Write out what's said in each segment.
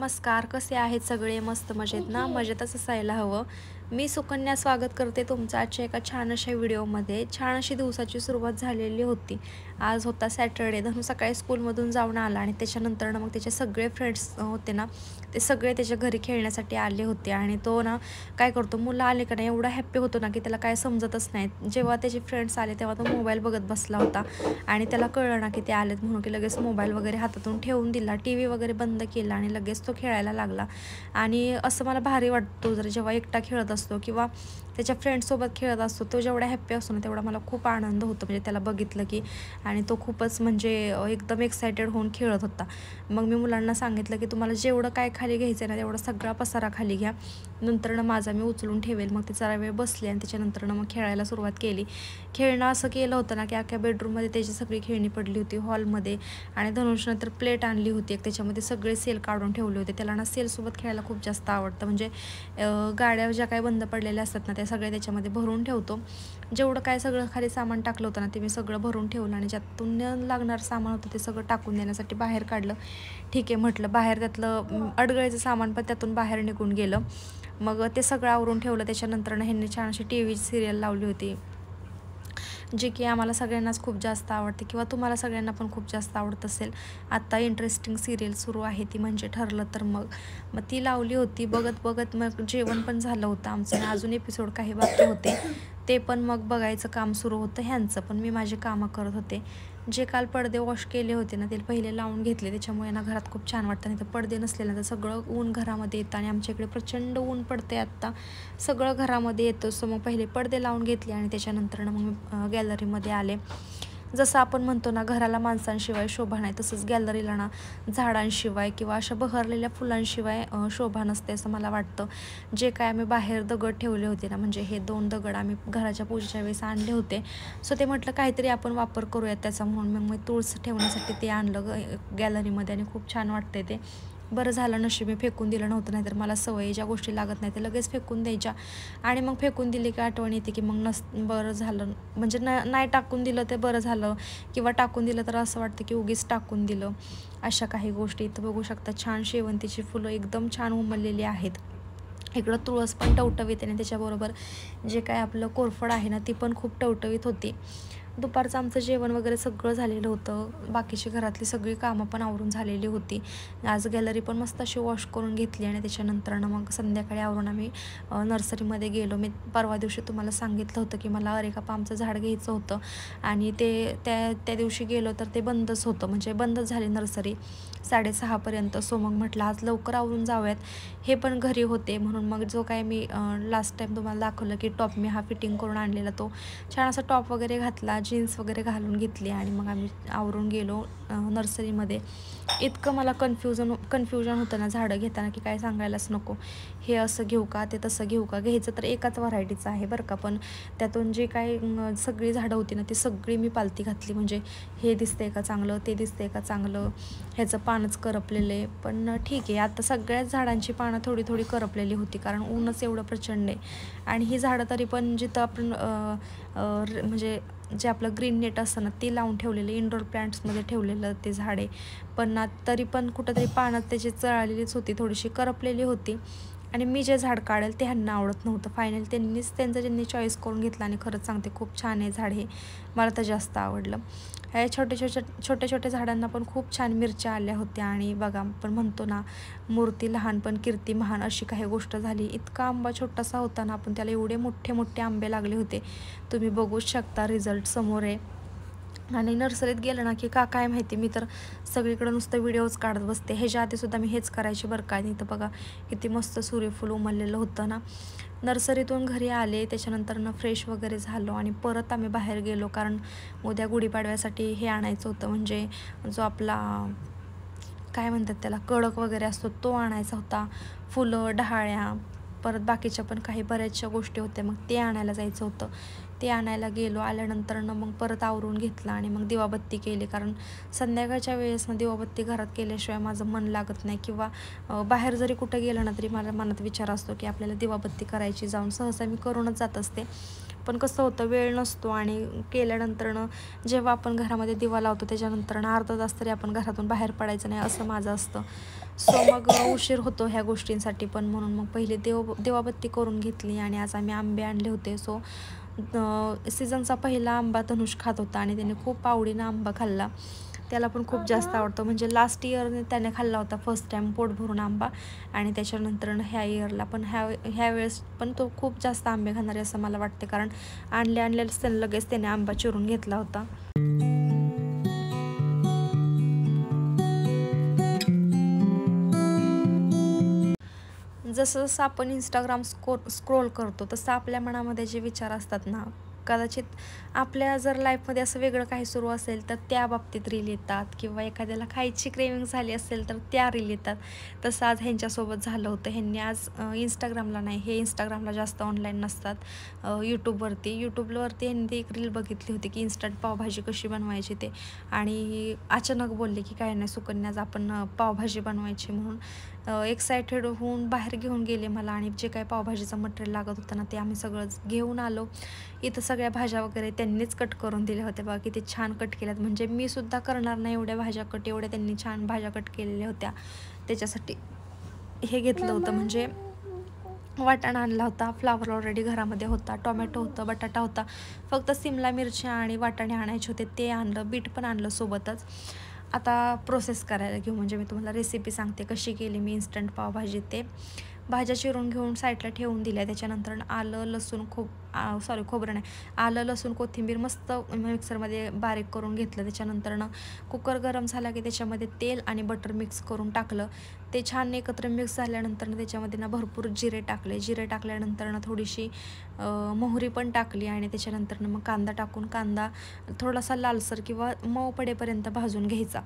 नमस्कार. कसे आहेत सगळे? मस्त मजेत ना? मजेतच असायला हवं. मी सुकन्या स्वागत करते तुमचं आजच्या एका छान अशा व्हिडिओमध्ये. छान अशी दिवसाची सुरुवात झालेली होती. आज होता सॅटर्डे. धनू सकाळी स्कूलमधून जाऊन आला आणि त्याच्यानंतर मग त्याचे सगळे फ्रेंड्स होते ना, ते सगळे त्याच्या घरी खेळण्यासाठी आले होते. आणि तो ना काय करतो, मुलं आले का नाही एवढा हॅप्पी होतो ना की त्याला काय समजतच नाही. जेव्हा त्याचे फ्रेंड्स आले तेव्हा तो मोबाईल बघत बसला होता आणि त्याला कळलं ना की ते आलेत म्हणून, की लगेच मोबाईल वगैरे हातातून ठेवून दिला, टी व्ही वगैरे बंद केला आणि लगेच तो खेळायला लागला. आणि असं मला भारी वाटतो जर जेव्हा एकटा खेळत असतो किंवा त्याच्या फ्रेंड्ससोबत खेळत असतो, तो जेवढा हॅप्पी असतो ना तेवढा मला खूप आनंद होतो म्हणजे त्याला बघितलं की. आणि तो खूपच म्हणजे एकदम एक्सायटेड होऊन खेळत होता. मग मी मुलांना सांगितलं की तुम्हाला जेवढं काय खाली घ्यायचं आहे ना तेवढा सगळा पसारा खाली घ्या, नंतर माझा मी उचलून ठेवेल. मग ते जरा वेळ बसले आणि त्याच्यानंतर मग खेळायला सुरुवात केली. खेळणं असं केलं होतं ना की अख्ख्या बेडरूममध्ये त्याची सगळी खेळणी पडली होती, हॉलमध्ये. आणि धनुषनं तर प्लेट आणली होती एक, त्याच्यामध्ये सगळे सेल काढून ठेवले होते. त्याला ना सेलसोबत खेळायला खूप जास्त आवडतं. म्हणजे गाड्या ज्या काही बंद पडलेल्या असतात ना त्या सगळे त्याच्यामध्ये भरून ठेवतो. जेवढं काय सगळं खाली सामान टाकलं होतं ना ते मी सगळं भरून ठेवलं आणि ज्यातून लागणारं सामान होतं ते सगळं टाकून देण्यासाठी बाहेर काढलं. ठीक आहे म्हटलं, बाहेर त्यातलं अडगळीचं सामान पण त्यातून बाहेर निघून गेलं. मग ते सगळं आवरून ठेवलं. त्याच्यानंतर ह्यांनी छान अशी TV सिरियल लावली होती, जी की आम्हाला सगळ्यांनाच खूप जास्त आवडते किंवा तुम्हाला सगळ्यांना पण खूप जास्त आवडत असेल. आत्ता इंटरेस्टिंग सिरियल सुरू आहे ती म्हणजे ठरलं तर मग ती लावली होती. बघत बघत मग जेवण पण झालं होतं आमचं आणि अजून एपिसोड काही बाकी होते ते पण मग बघायचं काम सुरू होतं ह्यांचं. पण मी माझे कामं करत होते. जे काल पडदे वॉश केले होते ना ते पहिले लावून घेतले, त्याच्यामुळे ना घरात खूप छान वाटतं. नाही तर पडदे नसले ना तर सगळं ऊन घरामध्ये येतं आणि आमच्या इकडे प्रचंड ऊन पडते आत्ता, सगळं घरामध्ये येतं. सो मग पहिले पडदे लावून घेतले आणि त्याच्यानंतर मग गॅलरीमध्ये आले. जसं आपण म्हणतो ना घराला माणसांशिवाय शोभा नाही, तसंच गॅलरीला ना झाडांशिवाय किंवा अशा बहरलेल्या फुलांशिवाय शोभा नसते असं मला वाटतं. जे काय आम्ही बाहेर दगड ठेवले होते ना, म्हणजे हे 2 दगड आम्ही घराच्या पूजेच्या वेळेस आणले होते. सो ते म्हटलं काहीतरी आपण वापर करूयात त्याचा, म्हणून मग मी तुळस ठेवण्यासाठी ते आणलं गॅलरीमध्ये आणि खूप छान वाटते ते. बरं झालं नशीब मी फेकून दिलं नव्हतं, नाहीतर मला सवयी ज्या गोष्टी लागत नाही ते लगेच फेकून द्यायच्या. आणि मग फेकून दिली की आठवण येते की मग बरं झालं, म्हणजे नाही टाकून दिलं ते बरं झालं, किंवा टाकून दिलं तर असं वाटतं की उगीच टाकून दिलं. अशा काही गोष्टी. इथं बघू शकता छान शेवंतीची फुलं एकदम छान उमललेली आहेत. इकडं तुळस पण टवटवीत आणि त्याच्याबरोबर जे काय आपलं कोरफड आहे ना ती पण खूप टवटवीत होती. दुपारचं आमचं जेवण वगैरे सगळं झालेलं होतं. बाकीची घरातली सगळी कामं पण आवरून झालेली होती. आज गॅलरी पण मस्त अशी वॉश करून घेतली आणि त्याच्यानंतर मग संध्याकाळी आवरून आम्ही नर्सरीमध्ये गेलो. मी परवा दिवशी तुम्हाला सांगितलं होतं की मला अरेका पामचं झाड घ्यायचं होतं आणि ते त्या दिवशी गेलो तर ते बंदच होतं, म्हणजे बंदच झाली नर्सरी 6:30पर्यंत. सो मग म्हटलं आज लवकर आवरून जाऊयात. हे पण घरी होते म्हणून मग जो काय मी लास्ट टाईम तुम्हाला दाखवलं की टॉप मी हा फिटिंग करून आणलेला, तो छान असा टॉप वगैरे घातला, जीन्स वगैरे घालून घेतली आणि मग आम्ही आवरून गेलो नर्सरीमध्ये. इतकं मला कन्फ्युजन होतं ना झाडं घेताना की काय सांगायलाच नको. हे असं घेऊ का, ते तसं घेऊ का. घ्यायचं तर एकाच व्हरायटीचं आहे बरं का, पण त्यातून जे काय सगळी झाडं होती ना ती सगळी मी पालती घातली. म्हणजे हे दिसतंय का चांगलं, ते दिसतंय का चांगलं, ह्याचं पानच करपलेलं आहे. पण ठीक आहे, आता सगळ्याच झाडांची पानं थोडी थोडी करपलेली होती कारण ऊनच एवढं प्रचंड आहे. आणि ही झाडं तरी पण जिथं आपण म्हणजे जे आपलं ग्रीन नेट असतं ना ते लावून ठेवलेलं, इंडोर प्लांट्समध्ये ठेवलेलं ते झाडे, पण ना तरी पण कुठंतरी पानं त्याची चळालेलीच होती, थोडीशी करपलेली होती. आणि मी जे झाड काढेल ते ह्यांना आवडत नव्हतं. फायनली त्यांनी चॉईस करून घेतलं आणि खरंच सांगते खूप छान आहे झाड हे, मला तर जास्त आवडलं. ह्या छोट्या झाडांना पण खूप छान मिरच्या आल्या होत्या. आणि बघा आपण म्हणतो ना मूर्ती लहान पण कीर्ती महान, अशी काही गोष्ट झाली. इतका आंबा छोटासा होता ना पण त्याला एवढे मोठे मोठे आंबे लागले होते, तुम्ही बघूच शकता, रिझल्ट समोर आहे. आणि नर्सरीत गेलं ना की काय माहिती, मी तर सगळीकडं नुसतं व्हिडिओज काढत बसते. ह्याच्या आधीसुद्धा मी हेच करायचे बरं का. इथं बघा किती मस्त सूर्यफूल उमललेलं होतं ना. नर्सरीतून घरी आले त्याच्यानंतर फ्रेश वगैरे झालो आणि परत आम्ही बाहेर गेलो कारण उद्या गुढीपाडव्यासाठी हे आणायचं होतं, म्हणजे जो आपला काय म्हणतात त्याला कडक वगैरे असतो तो आणायचा होता, फुलं, डहाळ्या, परत बाकीच्या पण काही बऱ्याचशा गोष्टी होत्या. मग ते आणायला जायचं होतं. ते आणायला गेलो. आल्यानंतर मग परत आवरून घेतलं आणि मग दिवाबत्ती केली, कारण संध्याकाळच्या वेळेस दिवाबत्ती घरात केल्याशिवाय माझं मन लागत नाही. किंवा बाहेर जरी कुठं गेलं ना तरी मला मनात विचार असतो की आपल्याला दिवाबत्ती करायची, जाऊन सहसा मी करूनच जात असते. पण कसं होतं वेळ नसतो आणि केल्यानंतरनं जेव्हा आपण घरामध्ये दिवा लावतो त्याच्यानंतरनं अर्धा तास तरी आपण घरातून बाहेर पडायचं नाही असं माझं असतं. सो मग उशीर होतो ह्या गोष्टींसाठी पण, म्हणून मग पहिले देवाबत्ती करून घेतली. आणि आज आम्ही आंबे आणले होते. सो सीझनचा पहिला आंबा तनुष खात होता आणि त्याने खूप आवडीनं आंबा खाल्ला. त्याला पण खूप जास्त आवडतो. म्हणजे लास्ट इयरने त्याने खाल्ला होता फर्स्ट टाईम पोट भरून आंबा आणि त्याच्यानंतर ह्या इयरला पण ह्या वेळेस पण तो खूप जास्त आंबे खाणार आहे असं मला वाटते, कारण आणलेच त्याने लगेच त्याने आंबा चिरून घेतला होता. जसं जसं आपण इंस्टाग्राम स्क्रोल करतो तसं आपल्या मनामध्ये जे विचार असतात ना, कदाचित आपल्या जर लाईफमध्ये असं वेगळं काही सुरू असेल तर त्या बाबतीत रील येतात, किंवा एखाद्याला खायची क्रेविंग झाली असेल तर त्या रील येतात. तसं आज ह्यांच्यासोबत झालं होतं. ह्यांनी आज इंस्टाग्रामला नाही, हे इंस्टाग्रामला जास्त ऑनलाईन नसतात, यूट्यूबवरती ह्यांनी एक रील बघितली होती की इन्स्टंट पावभाजी कशी बनवायची ते, आणि अचानक बोलले की काय नाही सुकन्याच आपण पावभाजी बनवायची म्हणून. एक्सायटेड होऊन बाहेर घेऊन गेले मला, आणि जे काही पावभाजीचं मटेरियल लागत होतं ना ते आम्ही सगळं घेऊन आलो. इथं सगळ्या भाज्या वगैरे त्यांनीच कट करून दिल्या होत्या बघा, किती छान कट केल्यात. म्हणजे मी सुद्धा करणार नाही एवढ्या भाज्या कट, एवढ्या त्यांनी छान भाज्या कट केलेल्या होत्या. त्याच्यासाठी हे घेतलं होतं. म्हणजे वाटाणा आणला होता, फ्लावर ऑलरेडी घरामध्ये होता, टोमॅटो होतं, बटाटा होता, फक्त सिमला मिरच्या आणि वाटाणे आणायचे होते ते आणलं, बीट पण आणलं सोबतच. आता प्रोसेस करायला घेऊ, म्हणजे मी तुम्हाला रेसिपी सांगते कशी केली मी इन्स्टंट पावभाजी. ते भाज्या चिरून घेऊन साईडला ठेवून दिल्या. त्याच्यानंतर आलं लसूण खोबरं नाही, आलं लसूण कोथिंबीर मस्त मिक्सरमध्ये बारीक करून घेतलं. त्याच्यानंतरनं कुकर गरम झाला की त्याच्यामध्ये तेल आणि बटर मिक्स करून टाकलं. ते छान एकत्र मिक्स झाल्यानंतर भरपूर जिरे टाकल्यानंतर थोडीशी मोहरी पण टाकली, आणि त्याच्यानंतर मग कांदा टाकून कांदा थोडासा लालसर किंवा मऊ पडेपर्यंत भाजून घ्यायचा.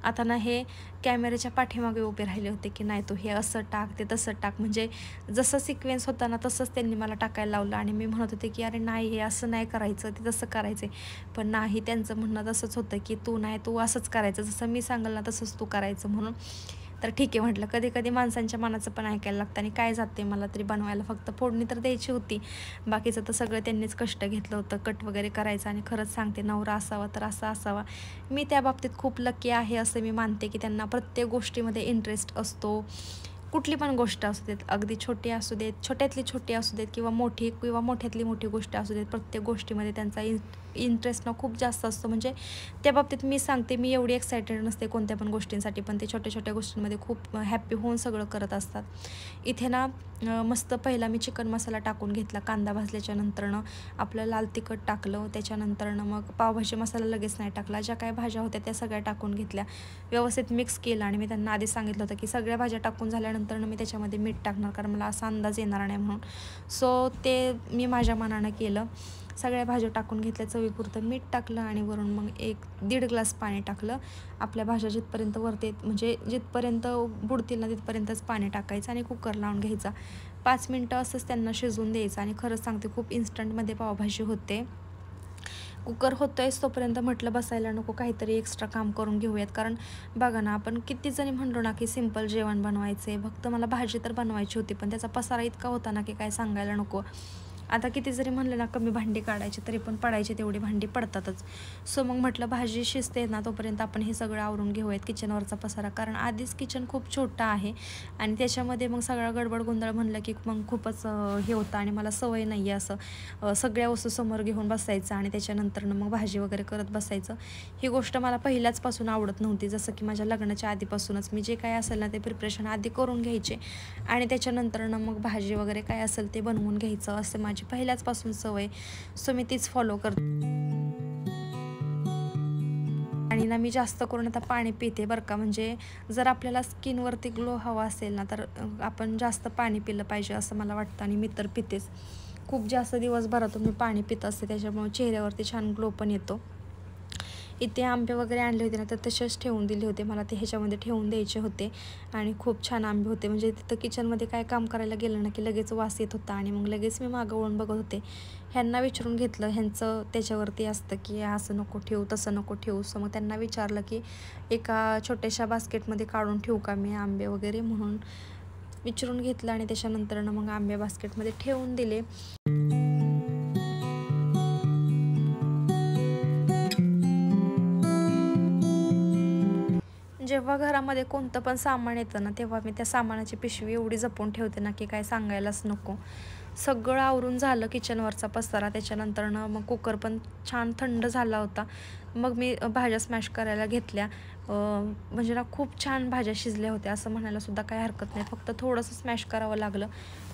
आता ना हे कॅमेऱ्याच्या पाठीमागे उभे राहिले होते की नाही तू हे असं टाक ते तसं टाक, म्हणजे जसं सिक्वेन्स होता ना तसंच त्यांनी मला टाकायला लावलं. आणि मी म्हणत होते की अरे नाही हे असं नाही करायचं, ते तसं करायचं, पण नाही, त्यांचं म्हणणं तसंच होतं की तू असंच करायचं, जसं मी सांगेल ना तसंच तू करायचं म्हणून. तर ठीक आहे म्हटलं, कधी कधी माणसांच्या मनाचं पण ऐकायला लागतं. आणि काय जाते मला तरी बनवायला, फक्त फोडणी तर द्यायची होती, बाकीचं तर सगळं त्यांनीच कष्ट घेतलं होतं कट वगैरे करायचं. आणि खरंच सांगते, नवरा असावा तर असा असावा. मी त्या बाबतीत खूप लकी आहे असं मी मानते की त्यांना प्रत्येक गोष्टीमध्ये इंटरेस्ट असतो. कुठली पण गोष्ट असू देत, अगदी छोटी असू देत, छोट्यातली छोटी असू देत, किंवा मोठ्यातली मोठी गोष्ट असू देत, प्रत्येक गोष्टीमध्ये त्यांचा इंटरेस्ट खूप जास्त असतो. म्हणजे त्या बाबतीत मी सांगते, मी एवढी एक्सायटेड नसते कोणत्या पण गोष्टींसाठी, पण ते छोट्या छोट्या गोष्टींमध्ये खूप हॅप्पी होऊन सगळं करत असतात. इथे ना मस्त पहिला मी चिकन मसाला टाकून घेतला. कांदा भाजल्याच्या नंतरनं आपलं लाल तिखट टाकलं. त्याच्यानंतरनं मग पावभाजी मसाला लगेच नाही टाकला, ज्या काही भाज्या होत्या त्या सगळ्या टाकून घेतल्या, व्यवस्थित मिक्स केलं. आणि मी त्यांना आधी सांगितलं होतं की सगळ्या भाज्या टाकून झाल्यानंतर मी त्याच्यामध्ये मीठ टाकणार, कारण मला असा अंदाज येणार नाही म्हणून. सो ते मी माझ्या मनानं केलं. सगळ्या भाज्या टाकून घेतल्या, चवीपुरतं मीठ टाकलं, आणि वरून मग 1-1.5 ग्लास पाणी टाकलं. आपल्या भाज्या जिथपर्यंत वरते म्हणजे जिथपर्यंत बुडतील ना तिथपर्यंतच पाणी टाकायचं आणि कुकर लावून घ्यायचा. 5 मिनटं असंच त्यांना शिजवून द्यायचं. आणि खरंच सांगते खूप इन्स्टंटमध्ये पावभाजी होते. कुकर होतोयच तोपर्यंत म्हटलं बसायला नको, काहीतरी एक्स्ट्रा काम करून घेऊयात. कारण बघा ना, आपण किती जणी म्हणलो ना की सिम्पल जेवण बनवायचं आहे, फक्त मला भाजी तर बनवायची होती, पण त्याचा पसारा इतका होता ना की काय सांगायला नको. आता किती जरी म्हणलं ना कमी भांडी काढायची, तरी पण पडायची तेवढी भांडी पडतातच. सो मग म्हटलं भाजी शिजते ना तोपर्यंत आपण हे सगळं आवरून घेऊयात किचनवरचा पसारा, कारण आधीच किचन खूप छोटं आहे आणि त्याच्यामध्ये मग सगळा गडबड गोंधळ म्हणलं की मग खूपच हे होतं. आणि मला सवय नाही आहे असं सगळ्या वस्तू समोर घेऊन बसायचं आणि त्याच्यानंतरनं मग भाजी वगैरे करत बसायचं. ही गोष्ट मला पहिल्याचपासून आवडत नव्हती. जसं की माझ्या लग्नाच्या आधीपासूनच मी जे काय असेल ना ते प्रिपरेशन आधी करून घ्यायचे आणि त्याच्यानंतरनं मग भाजी वगैरे काय असेल ते बनवून घ्यायचं, असं माझी पहिल्याचपासून सवय. सो मी तीच फॉलो करते. आणि ना मी जास्त करून आता पाणी पिते बरं का, म्हणजे जर आपल्याला स्किनवरती ग्लो हवा असेल ना तर आपण जास्त पाणी पिलं पाहिजे असं मला वाटतं. आणि मी तर पितेच खूप जास्त, दिवसभरातून मी पाणी पित असते, त्याच्यामुळे चेहऱ्यावरती छान ग्लो पण येतो. इथे आंबे वगैरे आणले होते ना तर तसेच ठेवून दिले होते, मला ते ह्याच्यामध्ये ठेवून द्यायचे होते आणि खूप छान आंबे होते. म्हणजे तिथं किचनमध्ये काय काम करायला गेलं ना की लगेच वास येत होता आणि मग लगेच मी मागं वळून बघत होते. ह्यांना विचारून घेतलं, ह्यांचं त्याच्यावरती असतं की असं नको ठेवू तसं नको ठेवू. सो मग त्यांना विचारलं की एका छोट्याशा बास्केटमध्ये काढून ठेवू का मी आंबे वगैरे, म्हणून विचारून घेतलं आणि त्याच्यानंतरनं मग आंबे बास्केटमध्ये ठेवून दिले. जेव्हा घरामध्ये कोणतं पण सामान येतं ना, तेव्हा मी त्या सामानाची पिशवी एवढी जपून ठेवते ना की काय सांगायलाच नको. सगळं आवरून झालं किचनवरचा पसारा. त्याच्यानंतरनं मग कुकर पण छान थंड झाला होता. मग मी भाज्या स्मॅश करायला घेतल्या. म्हणजे ना खूप छान भाज्या शिजल्या होत्या असं म्हणायलासुद्धा काही हरकत नाही. फक्त थोडंसं स्मॅश करावं लागलं,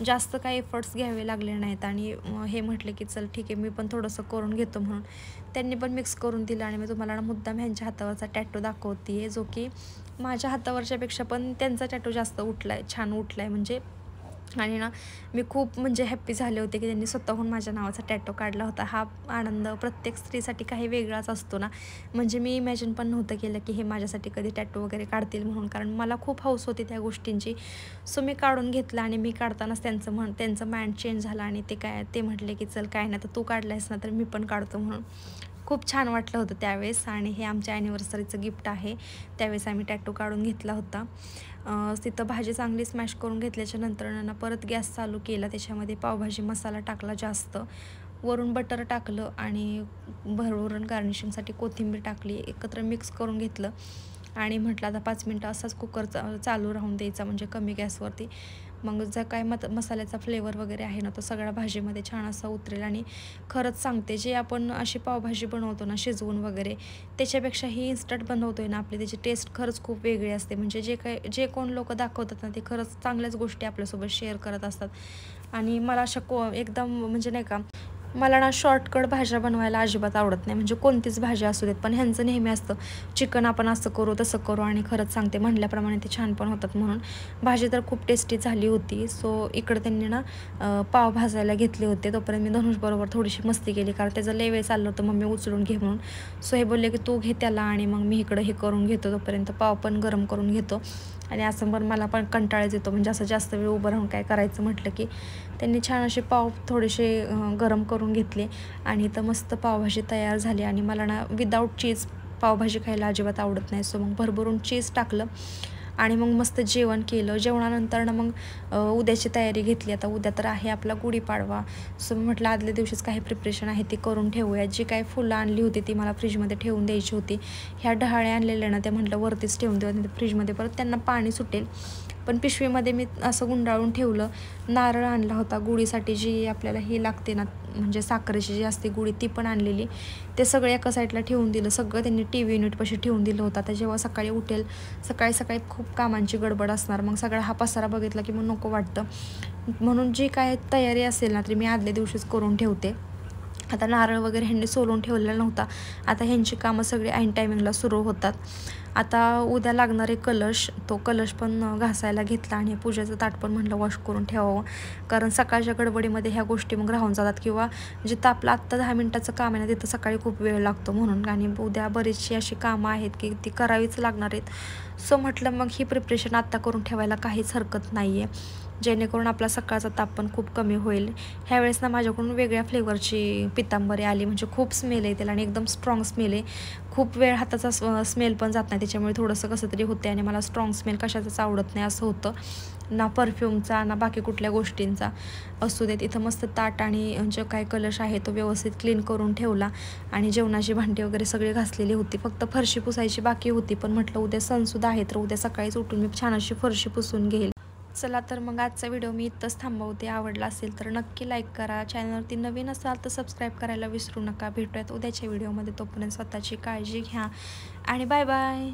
जास्त काही एफर्ट्स घ्यावे लागले नाहीत. आणि हे म्हटले की चल ठीक आहे, मी पण थोडंसं करून घेतो म्हणून त्यांनी पण मिक्स करून दिलं. आणि मी तुम्हाला ना मुद्दाम ह्यांच्या हातावरचा टॅटू दाखवते आहे, जो की माझ्या हातावरच्यापेक्षा पण त्यांचा टॅटू जास्त उठला आहे, छान उठला आहे म्हणजे. आणि ना मी खूप म्हणजे हॅप्पी झाले होते की त्यांनी स्वतःहून माझ्या नावाचा टॅटू काढला होता. हा आनंद प्रत्येक स्त्रीसाठी काही वेगळाच असतो ना. म्हणजे मी इमॅजिन पण नव्हतं केलं की हे माझ्यासाठी कधी टॅटू वगैरे काढतील म्हणून, कारण मला खूप हौस होती त्या गोष्टींची. सो मी काढून घेतलं. आणि मी काढतानाच त्यांचं माइंड चेंज झालं आणि ते म्हटले की चल काय नाही तर तू काढलायस ना तर मी पण काढतो म्हणून. खूप छान वाटलं होतं त्यावेळेस. आणि हे आमच्या ॲनिव्हर्सरीचं गिफ्ट आहे. त्यावेळेस आम्ही टॅटू काढून घेतला होता. तिथं भाजी चांगली स्मॅश करून घेतल्याच्या नंतर ना परत गॅस चालू केला. त्याच्यामध्ये पावभाजी मसाला टाकला जास्त, वरून बटर टाकलं आणि भरभरून गार्निशिंगसाठी कोथिंबीर टाकली. एकत्र मिक्स करून घेतलं आणि म्हटलं आता 5 मिनटं असाच कुकर चालू राहून द्यायचा, म्हणजे कमी गॅसवरती. मग जर काय मसाल्याचा फ्लेवर वगैरे आहे ना तो सगळा भाजीमध्ये छान असा उतरेल. आणि खरंच सांगते, जे आपण अशी पावभाजी बनवतो ना शिजवून वगैरे, त्याच्यापेक्षा ही इन्स्टंट बनवतोय ना आपली, त्याची टेस्ट खरंच खूप वेगळी असते. म्हणजे जे कोण लोक दाखवतात ना ते खरंच चांगल्याच गोष्टी आपल्यासोबत शेअर करत असतात. आणि मला अशा एकदम म्हणजे नाही का, मला ना शॉर्टकट भाज्या बनवायला अजिबात आवडत नाही. म्हणजे कोणतीच भाजी असू देत, पण ह्यांचं नेहमी असतं चिकन आपण असं करू तसं करू. आणि खरंच सांगते, म्हणल्याप्रमाणे ते छान पण होतात म्हणून. भाजी तर खूप टेस्टी झाली होती. सो इकडे त्यांनी ना पाव भाजायला घेतले होते. तोपर्यंत मी धनुषबरोबर थोडीशी मस्ती केली, कारण त्याचं लय वेळ चाललं होतं मम्मी उचलून घे म्हणून. सो हे बोलले की तू घे त्याला आणि मग मी इकडं हे करून घेतो, तोपर्यंत पाव पण गरम करून घेतो. आणि असं पण मला पण कंटाळाच येतो, म्हणजे असं जास्त वेळ उभं राहून काय करायचं म्हटलं की. त्यांनी छान असे पाव थोडेसे गरम करून घेतले आणि इथं मस्त पावभाजी तयार झाली. आणि मला ना विदाऊट चीज पावभाजी खायला अजिबात आवडत नाही. सो मग भरभरून चीज टाकलं आणि मग मस्त जेवण केलं. जेवणानंतर ना मग उद्याची तयारी घेतली. आता उद्या तर आहे आपला गुढीपाडवा. सो म्हटलं आदल्या दिवशीच काही प्रिपरेशन आहे ती करून ठेवूया. जी काही फुलं आणली होती ती मला फ्रीजमध्ये ठेवून द्यायची होती. ह्या डहाळ्या आणलेल्या ना त्या म्हटलं वरतीच ठेवून देऊ, आणि फ्रीजमध्ये परत त्यांना पाणी सुटेल. पण पिशवीमध्ये मी असं गुंडाळून ठेवलं. नारळ आणला होता गुढीसाठी, जी आपल्याला ही लागते ना, म्हणजे साखरेची जी असते गुढी, ती पण आणलेली. ते सगळं एका साईडला ठेवून दिलं. सगळं त्यांनी TV युनिटपाशी ठेवून दिलं होतं. आता जेव्हा सकाळी उठेल, सकाळी खूप कामांची गडबड असणार, मग सगळा हा पसारा बघितला की मग नको वाटतं. म्हणून जी काय तयारी असेल ना तरी मी आदल्या दिवशीच करून ठेवते. आता नारळ वगैरे ह्यांनी सोलून ठेवलेला नव्हता. आता ह्यांची कामं सगळी ऐन टायमिंगला सुरू होतात. आता उद्या लागणारे कलश, तो कलश पण घासायला घेतला. आणि पूजेचं ताट पण म्हटलं वॉश करून ठेवावं, कारण सकाळच्या गडबडीमध्ये ह्या गोष्टी मग राहून जातात. किंवा जिथं आपलं आत्ता 10 मिनटाचं काम आहे ना तिथं सकाळी खूप वेळ लागतो म्हणून. आणि उद्या बरीचशी अशी कामं आहेत की ती करावीच लागणार आहेत. सो म्हटलं मग ही प्रिपरेशन आत्ता करून ठेवायला काहीच हरकत नाही आहे, जेणेकरून आपला सकाळचा ताप पण खूप कमी होईल. ह्यावेळेस ना माझ्याकडून वेगळ्या फ्लेवरची पितांबरी आली, म्हणजे खूप स्मेल आहे त्याला आणि एकदम स्ट्रॉंग स्मेल आहे. खूप वेळ हाताचा स्मेल पण जात नाही, त्याच्यामुळे थोडंसं कसं तरी होते. आणि मला स्ट्रॉंग स्मेल कशाचाच आवडत नाही असं होतं, ना परफ्यूमचा ना बाकी कुठल्या गोष्टींचा असू देत. इथं मस्त ताट आणि जो काय कलश आहे तो व्यवस्थित क्लीन करून ठेवला. आणि जेवणाची भांडी वगैरे सगळी घासलेली होती, फक्त फरशी पुसायची बाकी होती. पण म्हटलं उद्या सणसुद्धा आहे तर उद्या सकाळीच उठून मी छान अशी फरशी पुसून घेईल. चला तर मग आजचा व्हिडिओ मी इथंच थांबवते. आवडला असेल तर नक्की लाईक करा. चॅनलवरती नवीन असाल तर सबस्क्राईब करायला विसरू नका. भेटूयात उद्याच्या व्हिडिओमध्ये. तोपर्यंत स्वतःची काळजी घ्या आणि बाय बाय.